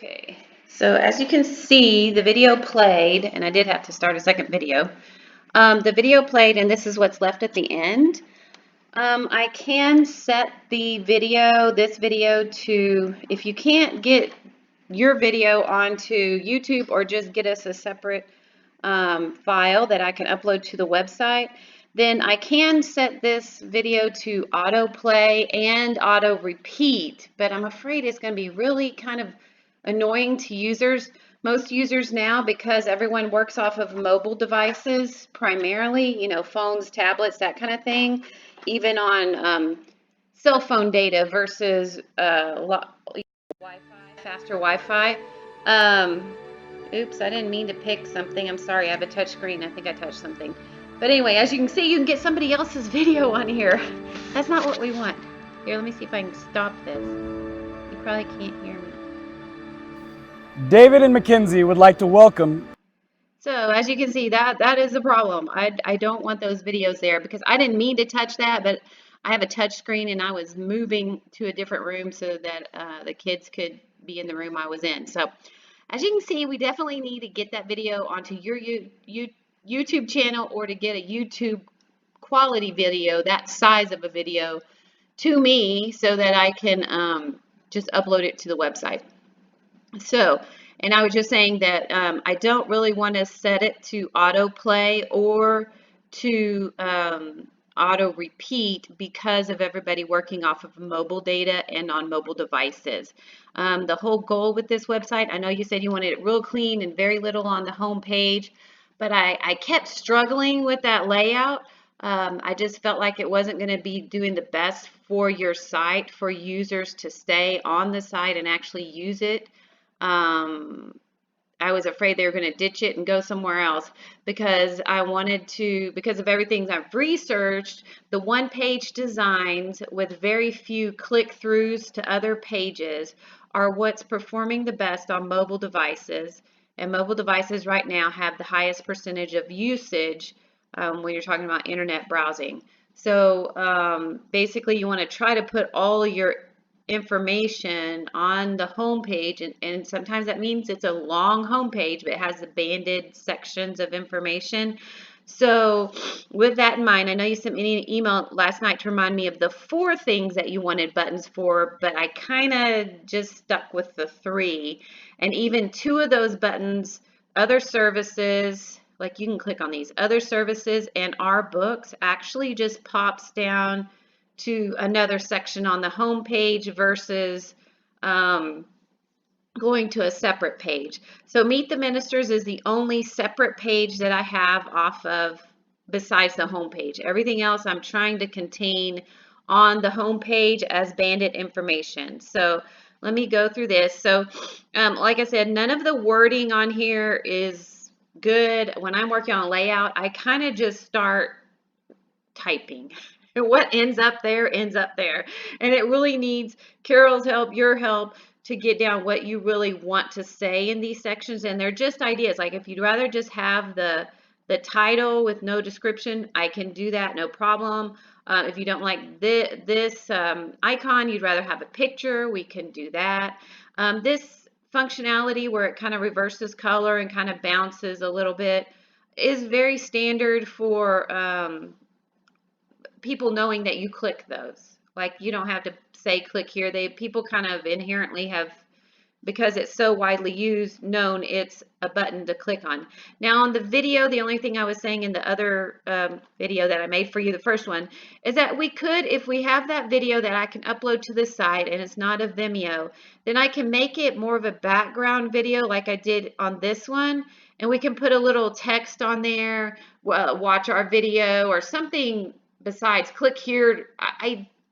Okay, so as you can see, the video played, and I did have to start a second video. The video played, and this is what's left at the end. I can set the video, this video, to, if you can't get your video onto YouTube or just get us a separate file that I can upload to the website, then I can set this video to autoplay and auto repeat, but I'm afraid it's going to be really kind of annoying to users. Most users now, because everyone works off of mobile devices primarily, you know, phones, tablets, that kind of thing, even on cell phone data versus Wi-Fi, faster Wi-Fi. Oops, I didn't mean to pick something. I'm sorry, I have a touch screen. I think I touched something. But anyway, as you can see, you can get somebody else's video on here. That's not what we want. Here, let me see if I can stop this. You probably can't hear me. David and Mackenzie would like to welcome. So as you can see, that is a problem. I don't want those videos there because I didn't mean to touch that, but I have a touch screen and I was moving to a different room so that the kids could be in the room I was in. So as you can see, we definitely need to get that video onto your YouTube channel, or to get a YouTube quality video, that size of a video, to me so that I can just upload it to the website. So, and I was just saying that I don't really want to set it to autoplay or to auto repeat because of everybody working off of mobile data and on mobile devices. The whole goal with this website, I know you said you wanted it real clean and very little on the home page, but I kept struggling with that layout. I just felt like it wasn't going to be doing the best for your site, for users to stay on the site and actually use it. I was afraid they were going to ditch it and go somewhere else because I wanted to, because of everything I've researched, the one-page designs with very few click-throughs to other pages are what's performing the best on mobile devices. And mobile devices right now have the highest percentage of usage when you're talking about internet browsing. So basically you want to try to put all your information on the home page, and sometimes that means it's a long home page but it has the banded sections of information. So with that in mind, I know you sent me an email last night to remind me of the 4 things that you wanted buttons for, but I kind of just stuck with the 3. And even 2 of those buttons, other services, like you can click on these, other services and our books, actually just pops down to another section on the home page versus going to a separate page. So Meet the Ministers is the only separate page that I have off of besides the home page. Everything else I'm trying to contain on the home page as banded information. So let me go through this. So like I said, none of the wording on here is good. When I'm working on layout, I kind of just start typing. What ends up there ends up there. And it really needs Carol's help, your help, to get down what you really want to say in these sections. And they're just ideas. Like if you'd rather just have the title with no description, I can do that, no problem. If you don't like this icon, you'd rather have a picture, we can do that. This functionality where it kind of reverses color and kind of bounces a little bit is very standard for people knowing that you click those. Like you don't have to say click here. People kind of inherently have, because it's so widely used, known it's a button to click on. Now on the video, the only thing I was saying in the other video that I made for you, the first one, is that we could, if we have that video that I can upload to this site and it's not a Vimeo, then I can make it more of a background video like I did on this one, and we can put a little text on there, watch our video or something besides click here.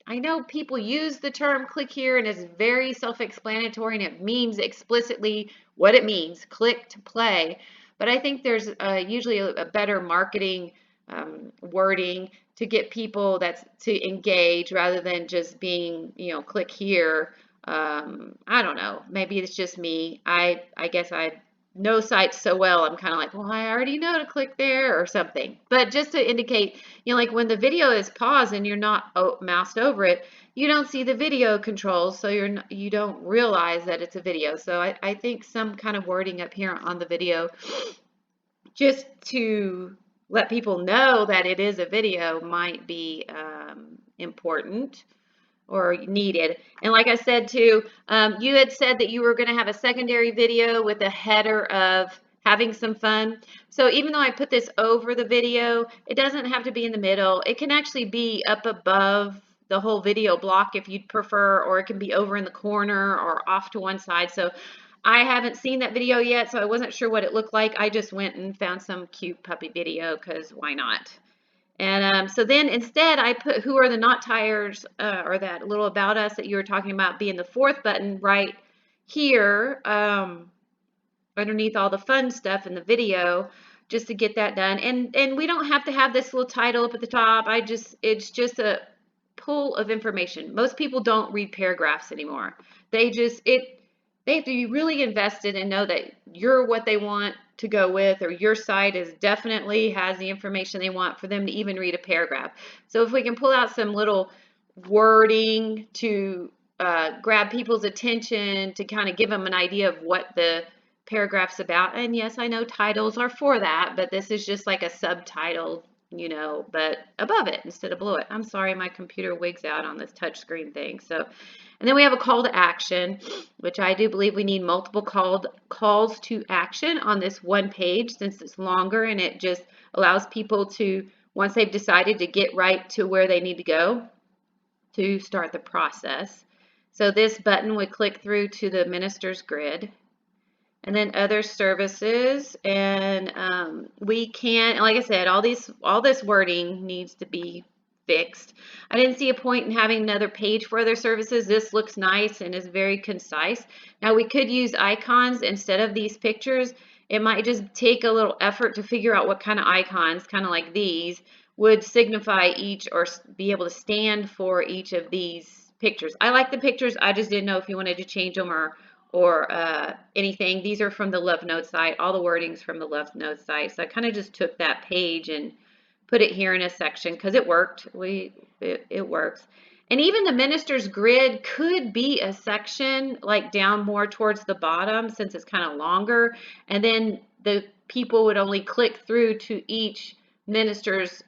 I know people use the term click here and it's very self-explanatory and it means explicitly what it means, click to play. But I think there's usually a better marketing wording to get people to engage rather than just being, click here. I don't know. Maybe it's just me. I guess I know sites so well, I'm kind of like, well, I already know to click there or something. But just to indicate, like when the video is paused and you're not moused over it, you don't see the video controls, so you don't realize that it's a video. So I think some kind of wording up here on the video, just to let people know that it is a video, might be important or needed. And like I said too, you had said that you were going to have a secondary video with a header of having some fun. So even though I put this over the video, it doesn't have to be in the middle. It can actually be up above the whole video block if you'd prefer, or it can be over in the corner or off to one side. So I haven't seen that video yet, so I wasn't sure what it looked like. I just went and found some cute puppy video because why not? And so then instead I put who are the not Tyers, or that little about us that you were talking about being the fourth button right here, underneath all the fun stuff in the video, just to get that done. And we don't have to have this little title up at the top. It's just a pool of information. Most people don't read paragraphs anymore. They have to be really invested and know that you're what they want to go with, or your site is definitely has the information they want for them to even read a paragraph. So if we can pull out some little wording to grab people's attention, to kind of give them an idea of what the paragraph's about. And yes, I know titles are for that, but this is just like a subtitle, but above it instead of below it. I'm sorry, my computer wigs out on this touch screen thing. So, and then we have a call to action, which I do believe we need multiple calls to action on this one page, since it's longer, and it just allows people to, once they've decided to get right to where they need to go, to start the process. So this button would click through to the minister's grid, and then other services, and we can, like I said, all this wording needs to be fixed. I didn't see a point in having another page for other services. This looks nice and is very concise. Now we could use icons instead of these pictures. It might just take a little effort to figure out what kind of icons, kind of like these, would signify each or be able to stand for each of these pictures. I like the pictures. I just didn't know if you wanted to change them or anything. These are from the Love Notes site. All the wording's from the Love Notes site. So I kind of just took that page and put it here in a section because it worked. It works. And even the minister's grid could be a section like down more towards the bottom, since it's kind of longer. And then the people would only click through to each minister's,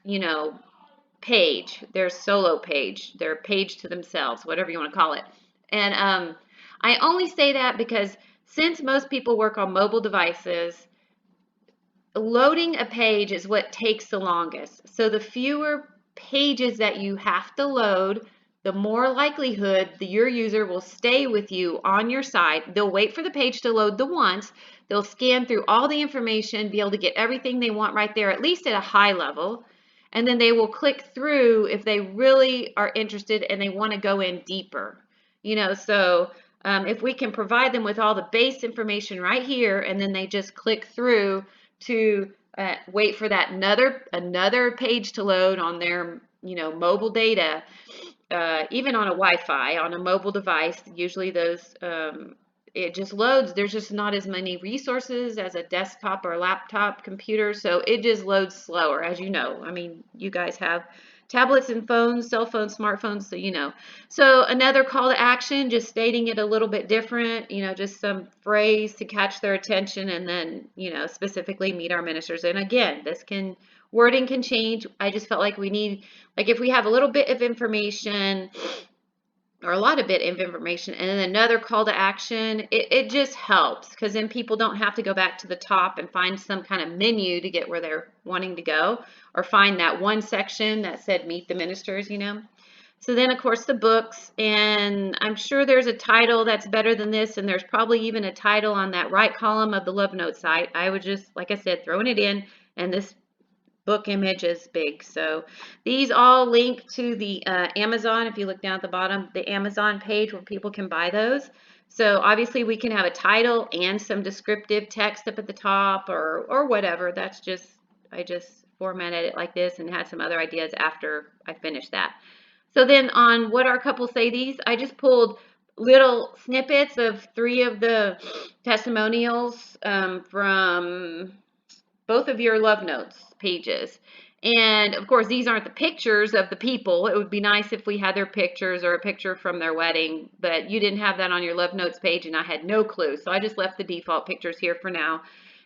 page, their solo page, their page to themselves, whatever you want to call it. And I only say that because since most people work on mobile devices, loading a page is what takes the longest. So the fewer pages that you have to load, the more likelihood that your user will stay with you on your site. They'll wait for the page to load the once. They'll scan through all the information, be able to get everything they want right there, at least at a high level. And then they will click through if they really are interested and they want to go in deeper. So if we can provide them with all the base information right here, and then they just click through to wait for that another page to load on their mobile data, even on a Wi-Fi on a mobile device, usually those it just loads. There's just not as many resources as a desktop or laptop computer, so it just loads slower, as you know. I mean, you guys have tablets and phones, cell phones, smartphones, so you know. So another call to action, just stating it a little bit different, just some phrase to catch their attention, and then, specifically meet our ministers. And again, wording can change. I just felt like we need, like if we have a little bit of information or a lot of bit of information and then another call to action, it just helps, because then people don't have to go back to the top and find some kind of menu to get where they're wanting to go, or find that one section that said meet the ministers, So then, of course, the books, and I'm sure there's a title that's better than this, and there's probably even a title on that right column of the Love Notes site. I would just, like I said, throwing it in, and this book image is big. So these all link to the Amazon. If you look down at the bottom, the Amazon page where people can buy those. So obviously we can have a title and some descriptive text up at the top, or whatever. I just formatted it like this and had some other ideas after I finished that. So then on what our couples say these, I just pulled little snippets of 3 of the testimonials from both of your love notes pages. And of course, these aren't the pictures of the people. It would be nice if we had their pictures or a picture from their wedding, but you didn't have that on your love notes page and I had no clue. So I just left the default pictures here for now.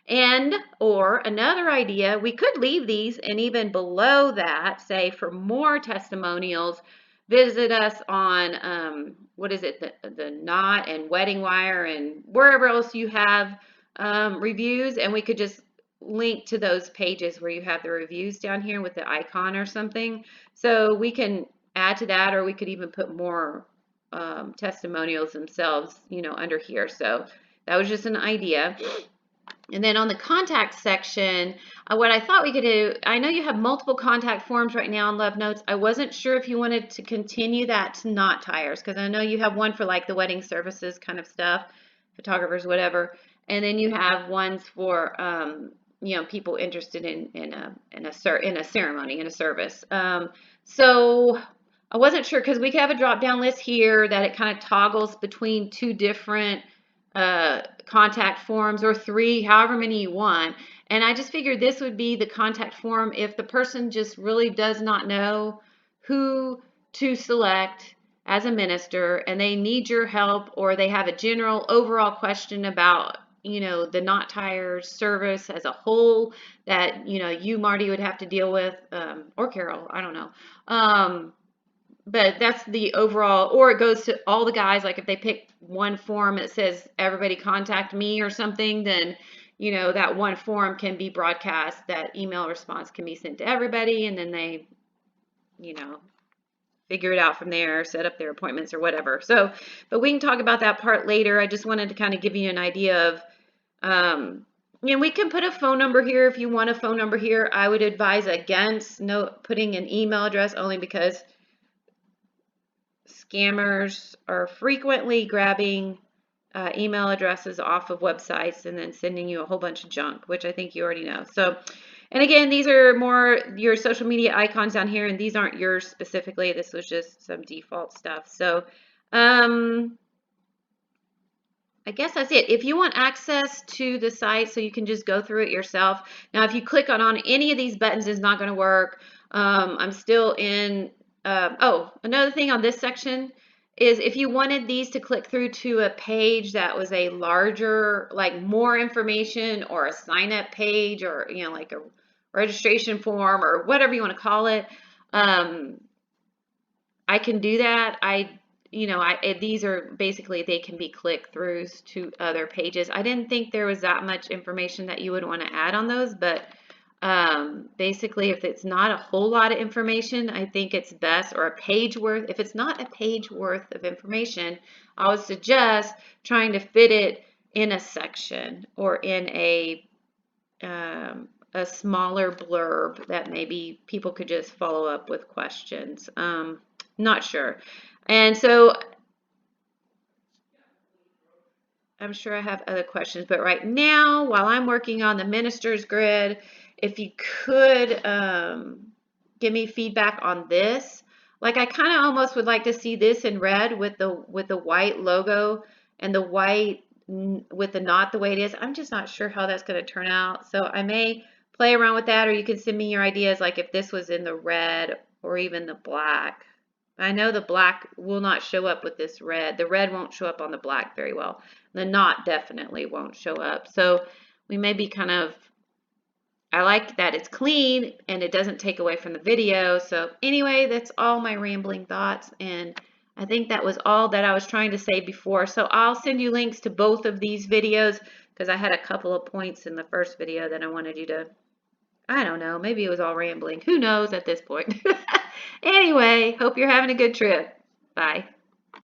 And, or another idea, we could leave these and even below that, say for more testimonials, visit us on, what is it, the Knot and Wedding Wire and wherever else you have reviews, and we could just link to those pages where you have the reviews down here with the icon or something. So we can add to that, or we could even put more testimonials themselves, you know, under here. So that was just an idea. And then on the contact section, what I thought we could do, I know you have multiple contact forms right now on Love Notes. I wasn't sure if you wanted to continue that to not Tyers, because I know you have one for like the wedding services kind of stuff, photographers, whatever. And then you have ones for, you know, people interested in a ceremony, in a service. So I wasn't sure because we could have a drop down list here that it kind of toggles between 2 different contact forms or 3, however many you want. And I just figured this would be the contact form if the person just really does not know who to select as a minister and they need your help, or they have a general overall question about, you know, the Not Tyers service as a whole that, you know, you, Marty, would have to deal with, or Carol, I don't know. But that's the overall, or it goes to all the guys. Like if they pick one form that says everybody contact me or something, then, you know, that one form can be broadcast, that email response can be sent to everybody, and then they, you know, figure it out from there, set up their appointments or whatever. So, but we can talk about that part later. I just wanted to kind of give you an idea of, and we can put a phone number here if you want a phone number here. I would advise against putting an email address, only because scammers are frequently grabbing email addresses off of websites and then sending you a whole bunch of junk, which I think you already know. So, and again, these are more your social media icons down here, and these aren't yours specifically. This was just some default stuff. So, I guess that's it. If you want access to the site so you can just go through it yourself. Now, if you click on any of these buttons, it's not going to work. I'm still in. Oh, another thing on this section is if you wanted these to click through to a page that was a larger, like more information, or a sign up page, or, you know, like a registration form or whatever you want to call it, I can do that. These are basically, they can be click throughs to other pages. I didn't think there was that much information that you would want to add on those, but basically, if it's not a whole lot of information, I think it's best, or a page worth. If it's not a page worth of information, I would suggest trying to fit it in a section or in a smaller blurb that maybe people could just follow up with questions. Not sure. And so I'm sure I have other questions, but right now, while I'm working on the minister's grid, if you could give me feedback on this. Like, I kind of almost would like to see this in red with the white logo and the white with the knot the way it is. I'm just not sure how that's going to turn out. So I may play around with that, or you can send me your ideas, like if this was in the red or even the black. I know the black will not show up with this red. The red won't show up on the black very well. The knot definitely won't show up. So we may be kind of, I like that it's clean and it doesn't take away from the video. So anyway, that's all my rambling thoughts. And I think that was all that I was trying to say before. So I'll send you links to both of these videos, because I had a couple of points in the first video that I wanted you to, I don't know, maybe it was all rambling. Who knows at this point? Anyway, hope you're having a good trip. Bye.